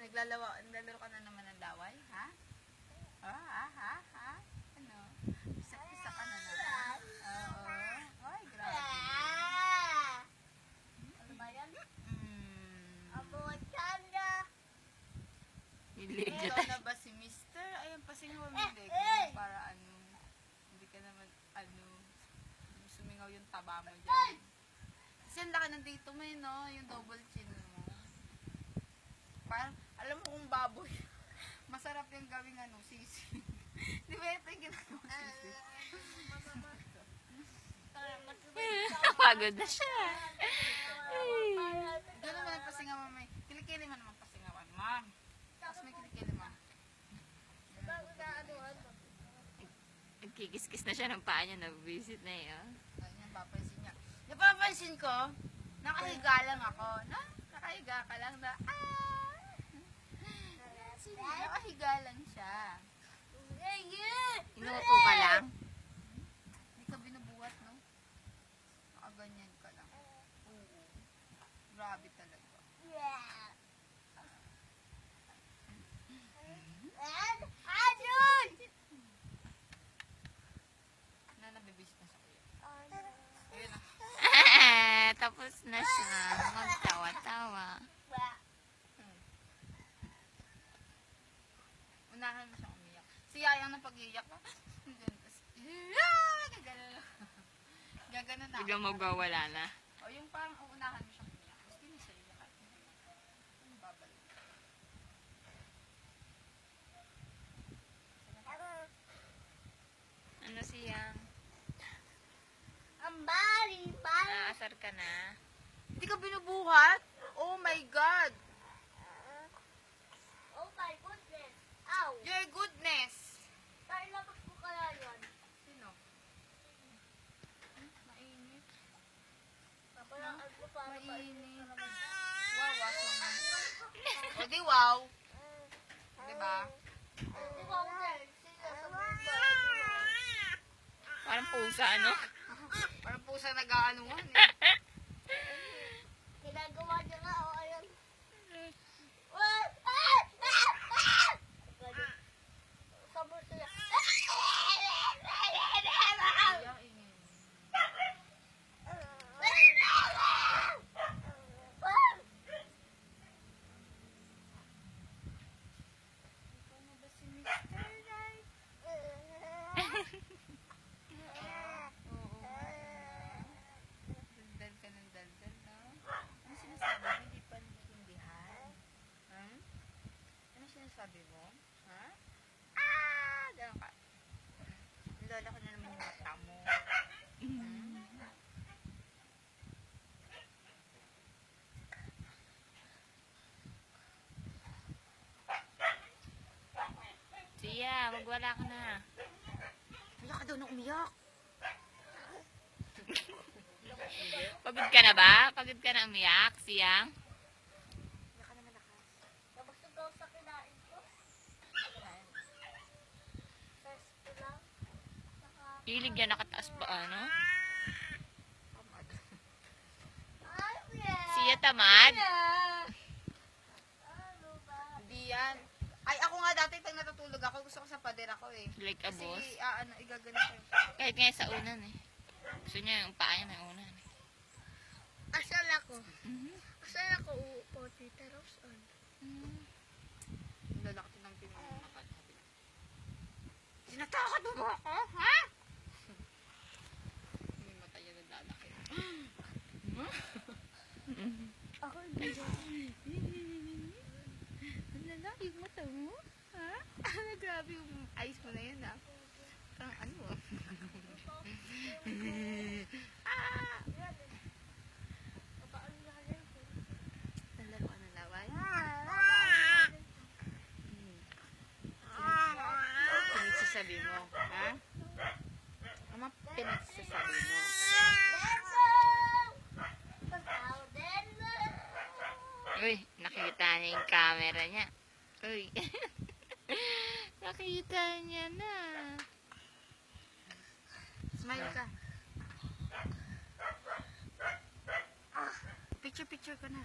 Naglalaro ka na naman ng laway, ha? Ha? Ano? Isa ka na naman. Oo. Ay, grabe. Ano ba yan? Ito na ba si Mister? Ayan, pasingaw mo leg mo para ano, hindi ka naman, sumingaw yung taba mo dyan. Kasi ang laki ng dito mo yun, no? Yung double chin mo. Parang, alam mo kung baboy, masarap yung gawing sisi. Di ba ito yung ginagawa sisi? Pagod na siya. Doon naman ang pasingawan mo. Kilikili mo naman pasingawan mo. Tapos may kilikili mo. Nagkikis-kis na siya ng paa niya. Nag-visit na eh. Ganyan, papansin niya. Napapansin ko, nakahiga lang ako. Nakahiga ka lang na, nakahiga lang siya. Inuuto ka lang? Hindi ka binubuhat, no? Nakaganyan ka lang. Oo. Grabe talaga. Nabibis na sa kuya. Ayun na. Tapos na siya. Magtawa-tawa. Unahan mo siyang umiyak. Si Yayang na pag-iiyak ko. Gaganon na. Biglang magwawala na. O yung parang uunahan mo siyang umiyak. Gusto niya siya iyak. Babalik. Ano siyang? Bari. Naasar ka na? Hindi ka binubuhat? Oh my God! Oh my goodness. Ow. Your goodness! Tailabas ko kaya yan. Sino? Mainit. Parang para Mainit. Wow, waso na. O di wow. Diba? Di ba ako Parang pusa, ano? Parang pusa nag-aanuhan eh. ginagawa niya nga, oh, ayun. Sabor siya. Iyak, ingin. Ikaw na ba si Mr. Right? Oo. Daldal ka ng daldal, no? Ano sinasabi mo? Hindi pa naintindihan? Ano sinasabi mo? Ha? Gano'n ka. Nilala ko na naman yung mata mo. Siya, magwala ka na. Umiyak ka daw na umiyak. Pagod ka na ba? Pagod ka na umiyak, siyang? Umiyak ka na malakas. Nabasag ako sa kinain ko. First lang. Hilig yan, nakataas pa, ano? Tamad. Siya tamad? Ano ba? Hindi yan. Ay, ako nga dati pag natutulog ako, gusto ko sa pader ako eh. Like a Kasi, boss? igaganon ko yung Kahit ngayon sa unan eh. Gusto niya yung paa niya may unan. Asal ako. Asal ako uupo, Tita Rose. lalaki ng pinununakad. Sinatakot mo ba ako? Ha? May mata yan ang lalaki. Ako hindi. Ang lalaki yung mata mo? Ha? Grabe yung eyes mo na yan ha. Parang ano Nalaro ka ng laway? Pinagsasabi mo, ha? Ano pinagsasabi mo? Uy, nakita niya yung camera niya. Uy. Nakita niya na. Smile ka. Picture ka na.